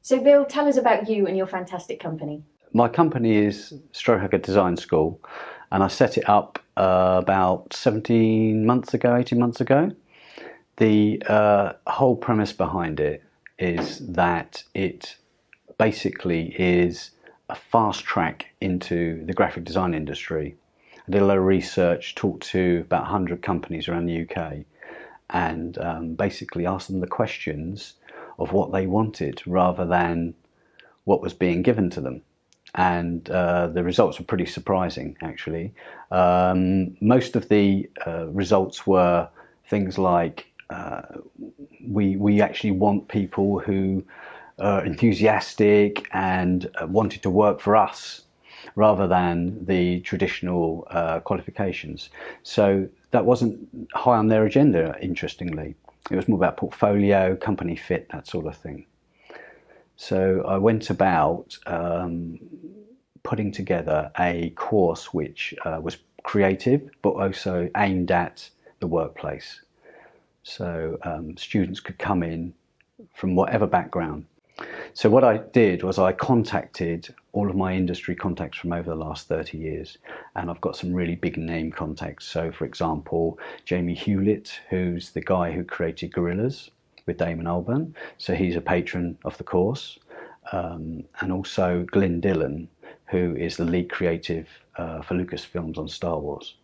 So Bill, tell us about you and your fantastic company. My company is Strohacker Design School, and I set it up about 17 months ago, 18 months ago. The whole premise behind it is that it basically is a fast track into the graphic design industry. I did a lot of research, talked to about 100 companies around the UK, and basically asked them the questions of what they wanted rather than what was being given to them. And the results were pretty surprising, actually. Most of the results were things like we actually want people who are enthusiastic and wanted to work for us rather than the traditional qualifications. So that wasn't high on their agenda, interestingly. It was more about portfolio, company fit, that sort of thing. So I went about putting together a course which was creative but also aimed at the workplace. So students could come in from whatever background. So what I did was I contacted all of my industry contacts from over the last 30 years, and I've got some really big name contacts. So for example, Jamie Hewlett, who's the guy who created Gorillas with Damon Albarn, so he's a patron of the course, and also Glyn Dillon, who is the lead creative for Lucasfilms on Star Wars.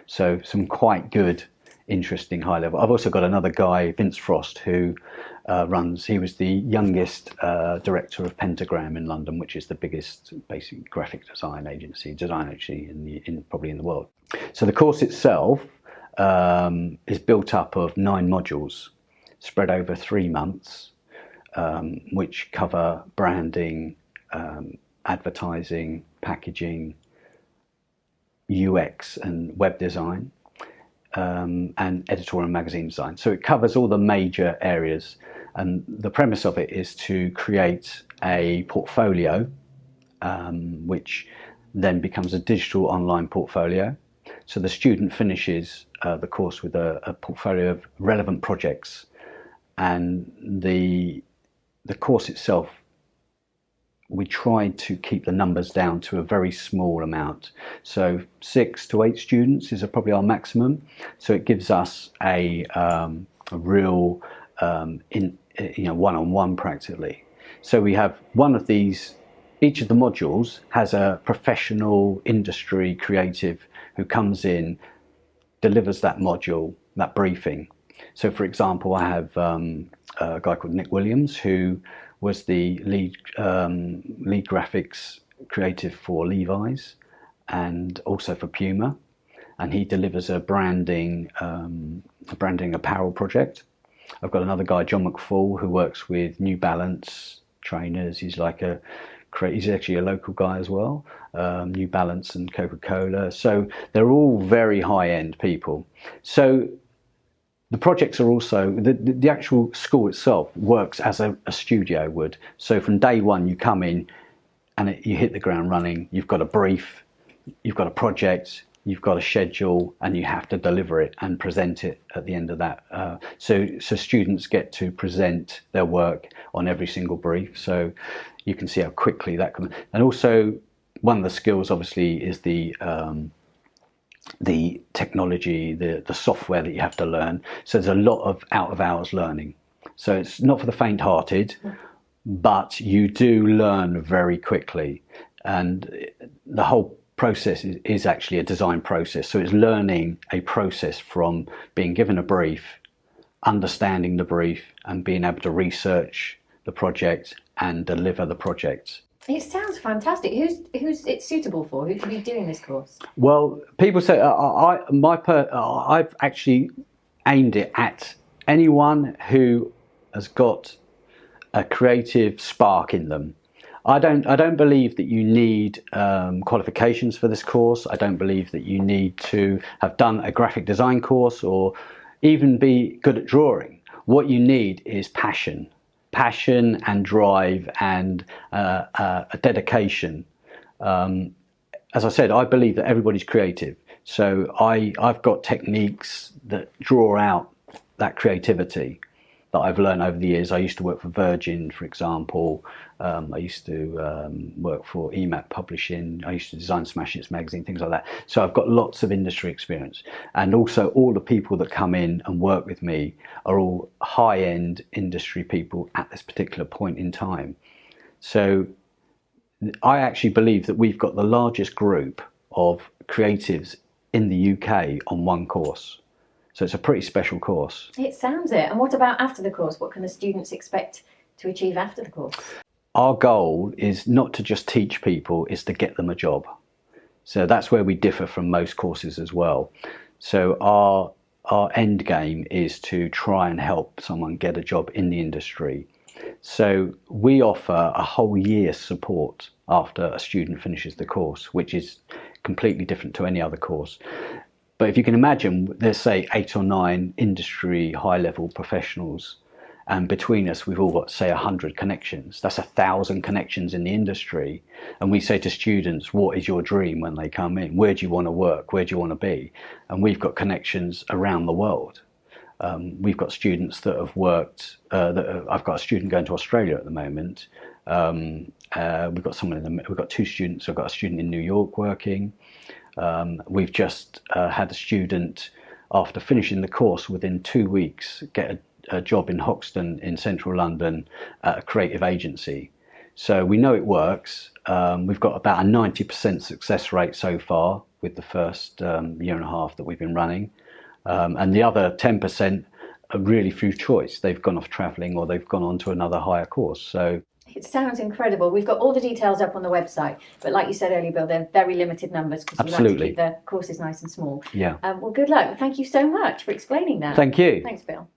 So some quite good, interesting high level. I've also got another guy, Vince Frost, who he was the youngest director of Pentagram in London, which is the biggest basic graphic design agency probably in the world. So the course itself is built up of 9 modules spread over 3 months, which cover branding, advertising, packaging, UX and web design, and editorial and magazine design. So it covers all the major areas, and the premise of it is to create a portfolio which then becomes a digital online portfolio. So the student finishes the course with a portfolio of relevant projects, and the course itself, we tried to keep the numbers down to a very small amount. So 6 to 8 students is probably our maximum. So it gives us a real one-on-one practically. So we have one of these. Each of the modules has a professional industry creative who comes in, delivers that module, that briefing. So for example, I have a guy called Nick Williams, who was the lead graphics creative for Levi's and also for Puma, and he delivers a branding apparel project. I've got another guy, John McFall, who works with New Balance trainers. He's actually a local guy as well, New Balance and Coca-Cola. So they're all very high-end people. So the projects are also, the actual school itself works as a studio would. So from day one you come in and you hit the ground running. You've got a brief, you've got a project, you've got a schedule, and you have to deliver it and present it at the end of that. So students get to present their work on every single brief. So you can see how quickly that can. And also one of the skills obviously is the technology, the software that you have to learn. So there's a lot of out of hours learning. So it's not for the faint hearted, but you do learn very quickly. And the whole process is actually a design process. So it's learning a process from being given a brief, understanding the brief, and being able to research the project and deliver the project. It sounds fantastic. Who's it suitable for? Who could be doing this course? Well, people say I've actually aimed it at anyone who has got a creative spark in them. I don't believe that you need qualifications for this course. I don't believe that you need to have done a graphic design course or even be good at drawing. What you need is passion and drive and a dedication. As I said, I believe that everybody's creative. So I've got techniques that draw out that creativity. that I've learned over the years. I used to work for Virgin, for example. I used to work for EMAP Publishing. I used to design Smash Hits magazine, things like that. So I've got lots of industry experience. And also all the people that come in and work with me are all high-end industry people at this particular point in time. So I actually believe that we've got the largest group of creatives in the UK on one course. So it's a pretty special course. It sounds it. And what about after the course? What can the students expect to achieve after the course? Our goal is not to just teach people, is to get them a job. So that's where we differ from most courses as well. So our end game is to try and help someone get a job in the industry. So we offer a whole year's support after a student finishes the course, which is completely different to any other course. But if you can imagine, there's say 8 or 9 industry high-level professionals, and between us we've all got say 100 connections. That's 1,000 connections in the industry. And we say to students, what is your dream when they come in? Where do you want to work? Where do you want to be? And we've got connections around the world. We've got students that have worked, I've got a student going to Australia at the moment. We've got 2 students. I've got a student in New York working. We've just had a student, after finishing the course, within 2 weeks get a job in Hoxton in central London at a creative agency. So we know it works. We've got about a 90% success rate so far with the first year and a half that we've been running. And the other 10% are really through choice. They've gone off travelling or they've gone on to another higher course. So it sounds incredible. We've got all the details up on the website, but like you said earlier, Bill, they're very limited numbers because we like to keep the courses nice and small. Yeah. Well, good luck. Thank you so much for explaining that. Thank you. Thanks, Bill.